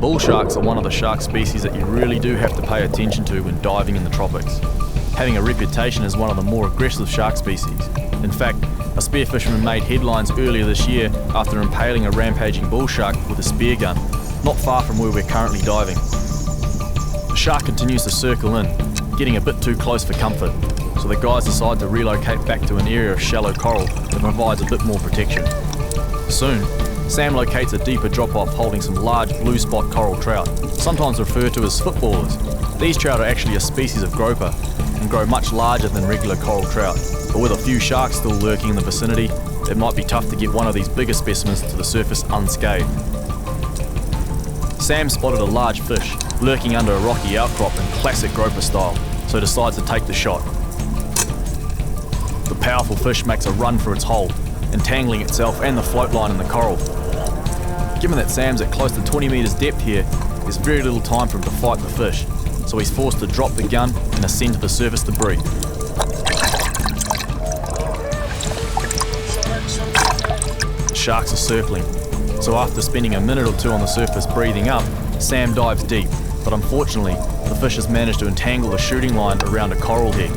Bull sharks are one of the shark species that you really do have to pay attention to when diving in the tropics, having a reputation as one of the more aggressive shark species. In fact, a spearfisherman made headlines earlier this year after impaling a rampaging bull shark with a spear gun, not far from where we're currently diving. The shark continues to circle in, getting a bit too close for comfort, so the guys decide to relocate back to an area of shallow coral that provides a bit more protection. Soon, Sam locates a deeper drop-off holding some large blue spot coral trout, sometimes referred to as footballers. These trout are actually a species of groper and grow much larger than regular coral trout, but with a few sharks still lurking in the vicinity, it might be tough to get one of these bigger specimens to the surface unscathed. Sam spotted a large fish lurking under a rocky outcrop in classic groper style, so decides to take the shot. The powerful fish makes a run for its hole, entangling itself and the float line in the coral. Given that Sam's at close to 20 metres depth here, there's very little time for him to fight the fish, so he's forced to drop the gun and ascend to the surface to breathe. The sharks are circling, so after spending a minute or two on the surface breathing up, Sam dives deep, but unfortunately, the fish has managed to entangle the shooting line around a coral head,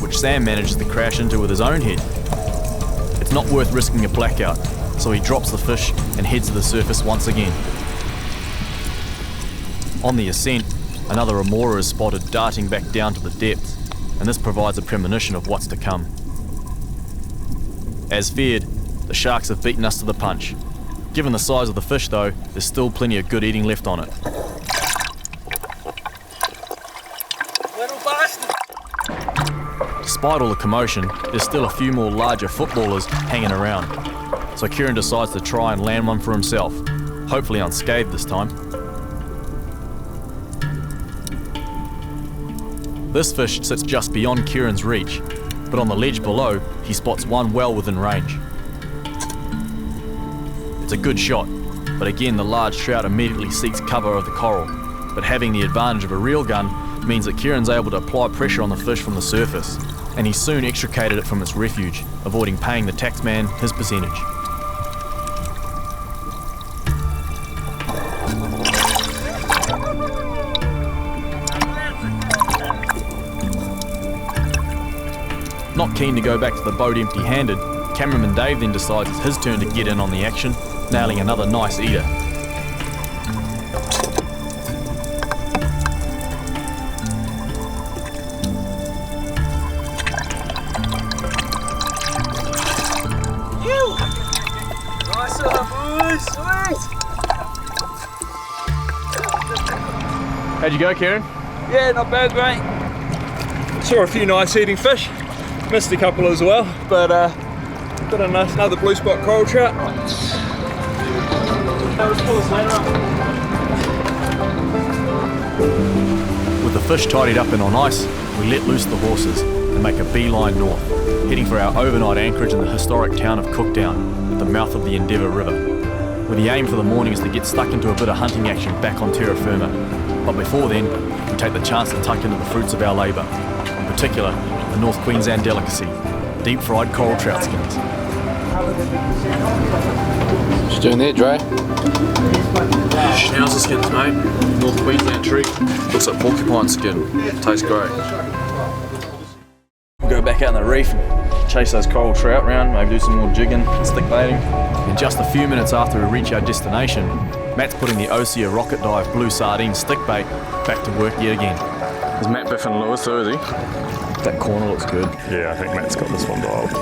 which Sam manages to crash into with his own head. It's not worth risking a blackout, so he drops the fish and heads to the surface once again. On the ascent, another remora is spotted darting back down to the depths, and this provides a premonition of what's to come. As feared, the sharks have beaten us to the punch. Given the size of the fish though, there's still plenty of good eating left on it. Little bastard! Despite all the commotion, there's still a few more larger footballers hanging around, so Kieran decides to try and land one for himself, hopefully unscathed this time. This fish sits just beyond Kieran's reach, but on the ledge below, he spots one well within range. It's a good shot, but again the large trout immediately seeks cover of the coral, but having the advantage of a reel gun means that Kieran's able to apply pressure on the fish from the surface, and he soon extricated it from its refuge, avoiding paying the taxman his percentage. Not keen to go back to the boat empty-handed, cameraman Dave then decides it's his turn to get in on the action, nailing another nice eater. Nice one, boys! Sweet! How'd you go, Kieran? Yeah, not bad, mate. Saw a few nice eating fish. Missed a couple as well, but got a nice, another blue spot coral trout. With the fish tidied up and on ice, we let loose the horses and make a beeline north, heading for our overnight anchorage in the historic town of Cooktown, at the mouth of the Endeavour River, where the aim for the morning is to get stuck into a bit of hunting action back on terra firma. But before then, we take the chance to tuck into the fruits of our labour, in particular, the North Queensland delicacy, deep-fried coral trout skins. What you doing there, Dre? Schnauzer skins, mate. North Queensland treat. Looks like porcupine skin. Tastes great. We'll go back out in the reef and chase those coral trout around, maybe do some more jigging and stick baiting. And just a few minutes after we reach our destination, Matt's putting the Osea Rocket Dive blue sardine stick bait back to work yet again. Is Matt biffing Lewis though, is he? That corner looks good. Yeah, I think Matt's got this one dialed.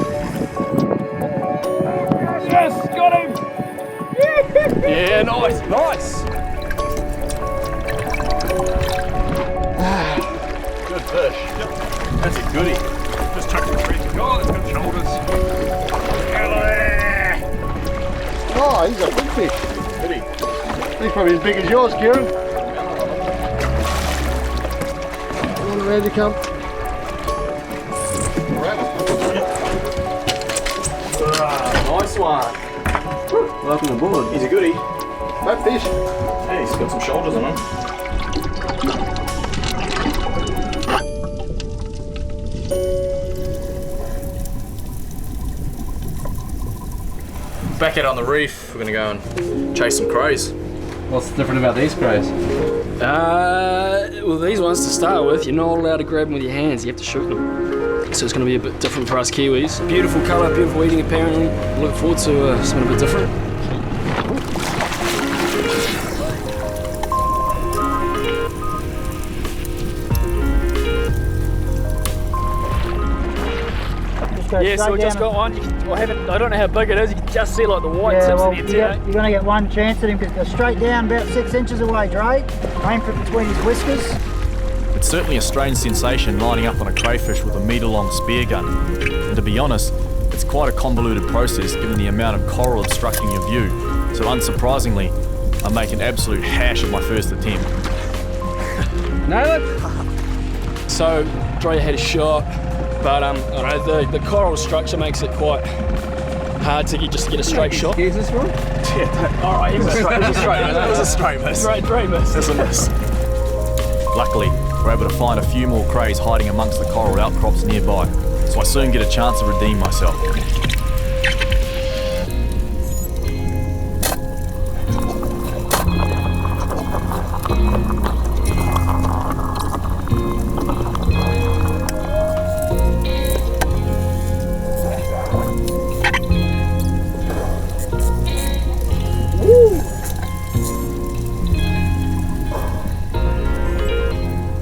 Yes, got him! Yeah, nice, nice! Good fish. That's a goodie. Just chuck the trees. Oh, it's got shoulders. Oh, he's a big fish. Goodie. He's probably as big as yours, Kieran. Come on, ready to come. Nice one. Welcome aboard. He's a goodie. That fish. Hey, he's got some shoulders on him. Back out on the reef, we're going to go and chase some crows. What's different about these crays? Well, these ones to start with, you're not allowed to grab them with your hands, you have to shoot them. So it's going to be a bit different for us Kiwis. Beautiful colour, beautiful eating apparently. Looking forward to something a bit different. Yeah, so we just got one. I don't know how big it is. You can just see like the white tips in the you're going to get one chance at him because go straight down about 6 inches away, Dre. Aim for between his whiskers. It's certainly a strange sensation lining up on a crayfish with a metre-long spear gun. And to be honest, it's quite a convoluted process given the amount of coral obstructing your view. So unsurprisingly, I make an absolute hash of my first attempt. Nail it! So, Dre had a shot. But I don't know, the coral structure makes it quite hard to just get a straight shot. Here's this one? Yeah. All right, it was a straight miss. Straight miss. It's a miss. Luckily, we're able to find a few more crays hiding amongst the coral outcrops nearby, so I soon get a chance to redeem myself.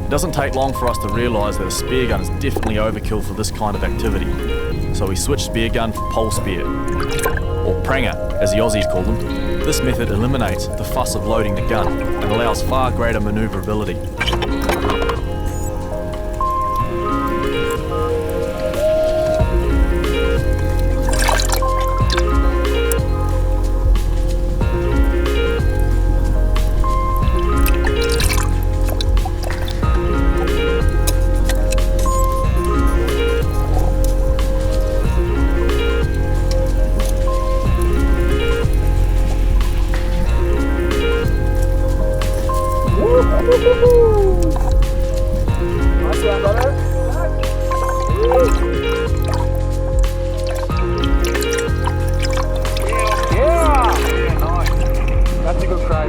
It doesn't take long for us to realise that a spear gun is definitely overkill for this kind of activity. So we switch spear gun for pole spear, or pranger as the Aussies call them. This method eliminates the fuss of loading the gun and allows far greater manoeuvrability. Nice one, brother. Yeah, nice. That's a good cray,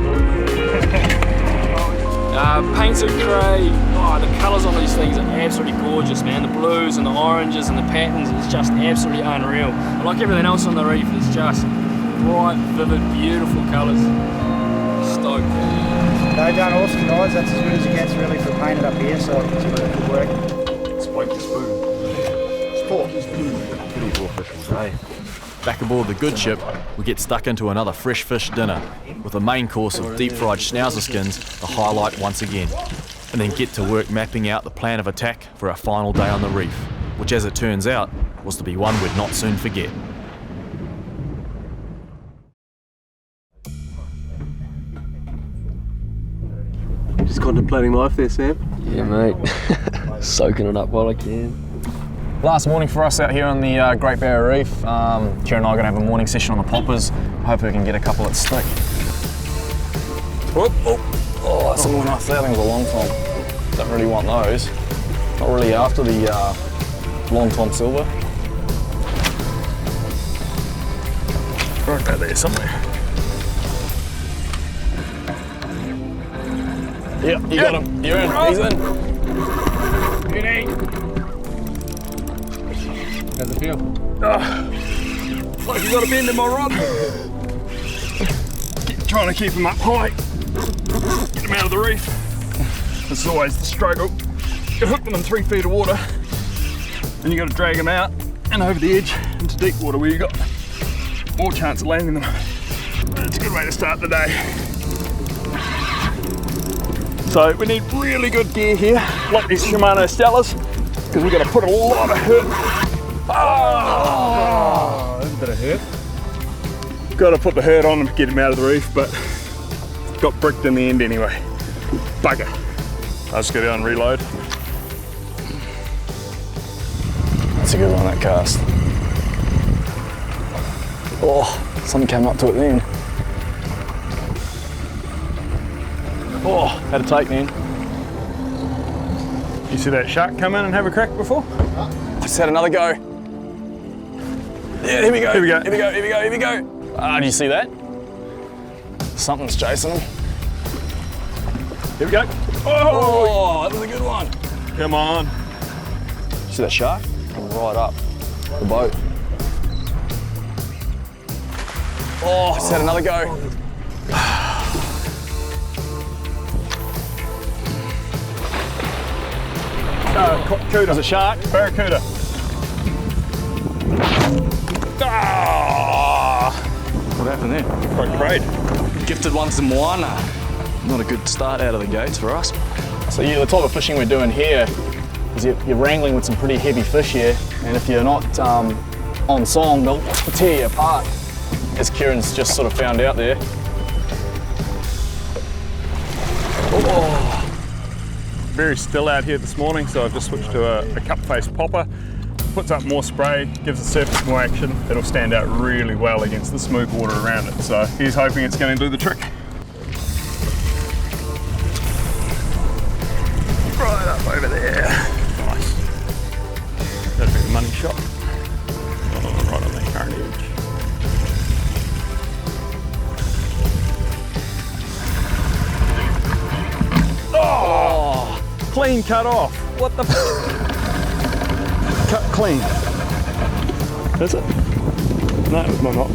painted cray. Oh, the colours on these things are absolutely gorgeous, man. The blues and the oranges and the patterns, it's just absolutely unreal. Like everything else on the reef, it's just bright, vivid, beautiful colours. Stoked. They've done awesome, guys. That's as good as it gets really for painted up here, so it's good work. Back aboard the good ship, we get stuck into another fresh fish dinner, with a main course of deep-fried schnauzer skins the highlight once again, and then get to work mapping out the plan of attack for our final day on the reef, which as it turns out, was to be one we'd not soon forget. Just contemplating life there, Sam? Yeah, mate. Soaking it up while I can. Last morning for us out here on the Great Barrier Reef. Kira and I are going to have a morning session on the poppers. Hopefully we can get a couple that stick. Oh, that's a little knife there. I think it was a long tom. Don't really want those. Not really after the long tom silver. Right out there somewhere. Yep, you got him. You're in. He's in. Beauty. How's it feel? Like you got a bend in my rod. Trying to keep them up high. Get them out of the reef. This is always the struggle. You hook them in 3 feet of water, then you got to drag them out and over the edge into deep water where you got more chance of landing them. It's a good way to start the day. So we need really good gear here, like these Shimano Stellas, because we've got to put a lot of hurt. Oh, that's a bit of hurt. Got to put the hurt on them to get them out of the reef, but got bricked in the end anyway. Bugger. I'll just go down and reload. That's a good one, that cast. Oh, something came up to it then. Oh, had a take, man. You see that shark come in and have a crack before? Just had another go. Yeah, here we go. Here we go. Here we go, here we go, here we go. Ah, do you see that? Something's chasing him. Here we go. Oh, that was a good one. Come on. See that shark? Right up the boat. Oh, just had another go. Barracuda. Was it shark? Barracuda. Ah! What happened there? Got grade. Gifted one to Moana. Not a good start out of the gates for us. So yeah, the type of fishing we're doing here is you're wrangling with some pretty heavy fish here, and if you're not on song, they'll tear you apart, as Kieran's just sort of found out there. Oh. Very still out here this morning, so I've just switched to a cup-faced popper. Puts up more spray, gives the surface more action. It'll stand out really well against the smooth water around it. So he's hoping it's going to do the trick. Right up over there. Nice. That'll be a money shot. Oh, right on the current edge. Oh! Clean cut off. What the Cut clean. Is it? No, it was my knot.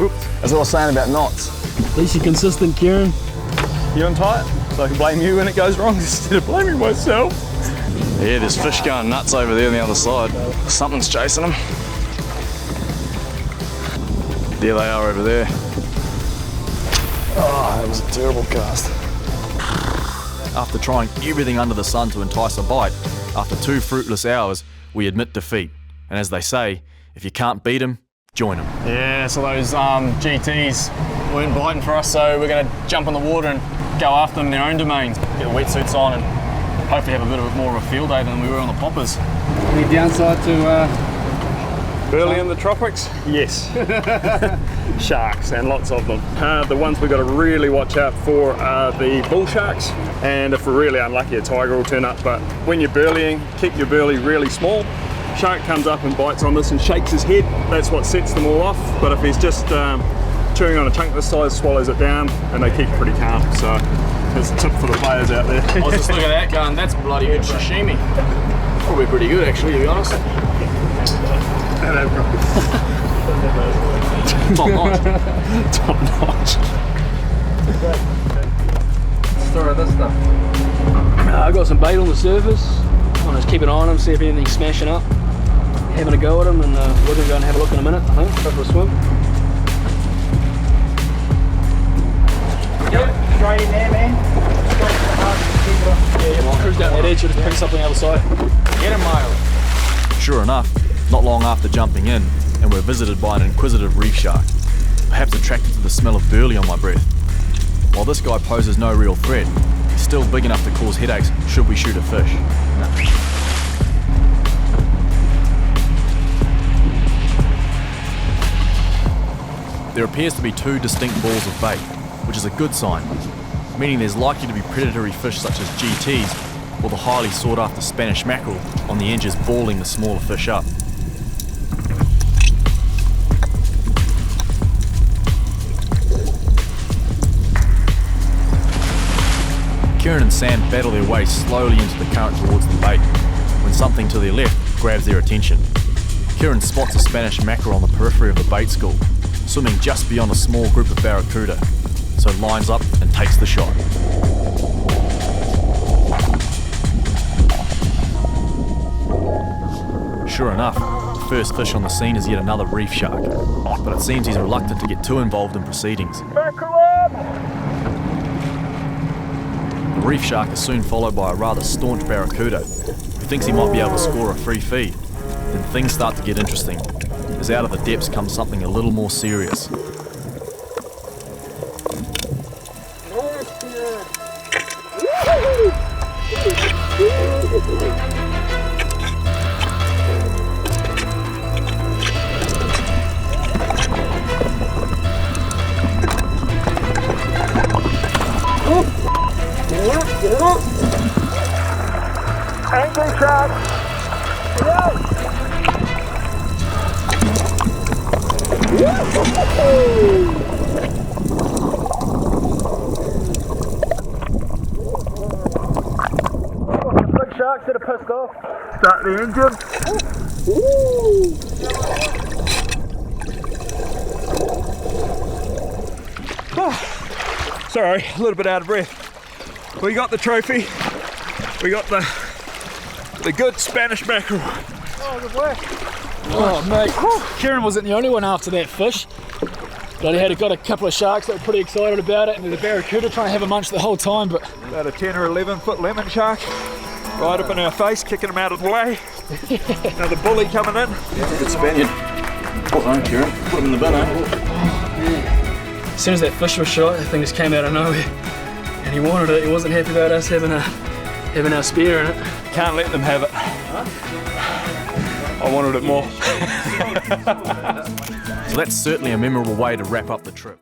Oops. That's what I was saying about knots. At least you're consistent, Kieran. You untie it, so I can blame you when it goes wrong instead of blaming myself. Yeah, there's fish going nuts over there on the other side. Something's chasing them. There they are over there. Oh, that was a terrible cast. After trying everything under the sun to entice a bite, after 2 fruitless hours, we admit defeat. And as they say, if you can't beat them, join them. Yeah, so those GTs weren't biting for us, so we're going to jump in the water and go after them in their own domains. Get the wetsuits on and hopefully have a bit of more of a field day than we were on the poppers. Any downside to Early in the tropics? Yes. Sharks, and lots of them. The ones we've got to really watch out for are the bull sharks, and if we're really unlucky, a tiger will turn up. But when you're burleying, keep your burley really small. Shark comes up and bites on this and shakes his head, that's what sets them all off. But if he's just chewing on a chunk this size, swallows it down, and they keep pretty calm. So there's a tip for the players out there. I was just looking at that going, that's bloody good sashimi. Probably pretty good actually, to be honest. Top notch. Top notch. story of this stuff? I got some bait on the surface. I'll just keep an eye on them, see if anything's smashing up. Having a go at them, and we're going to go and have a look in a minute, I think. Go for a swim. Yep, straight in there, man. Straight to the heart. Yeah, we'll cruise down that edge, we'll just pick something on the other side. Get him, male. Sure enough, not long after jumping in, and we're visited by an inquisitive reef shark, perhaps attracted to the smell of burley on my breath. While this guy poses no real threat, he's still big enough to cause headaches should we shoot a fish. There appears to be two distinct balls of bait, which is a good sign, meaning there's likely to be predatory fish such as GTs or the highly sought after Spanish mackerel on the edges balling the smaller fish up. Kieran and Sam battle their way slowly into the current towards the bait, when something to their left grabs their attention. Kieran spots a Spanish mackerel on the periphery of the bait school, swimming just beyond a small group of barracuda, so lines up and takes the shot. Sure enough, the first fish on the scene is yet another reef shark, but it seems he's reluctant to get too involved in proceedings. The reef shark is soon followed by a rather staunch barracuda, who thinks he might be able to score a free feed. Then things start to get interesting, as out of the depths comes something a little more serious. Angry shark! the engine. Sorry, a little bit out of breath. We got the trophy. We got the good Spanish mackerel. Oh, good work. Oh, mate. Kieran wasn't the only one after that fish. But he had got a couple of sharks that were pretty excited about it, and there's a barracuda trying to have a munch the whole time. But About a 10 or 11 foot lemon shark right up in our face, kicking them out of the way. Another bully coming in. Good Spaniard. Well done, Kieran. Put him in the bin, eh? as soon as that fish was shot, that thing just came out of nowhere. And he wanted it. He wasn't happy about us having our spear in it. Can't let them have it. I wanted it more. So that's certainly a memorable way to wrap up the trip.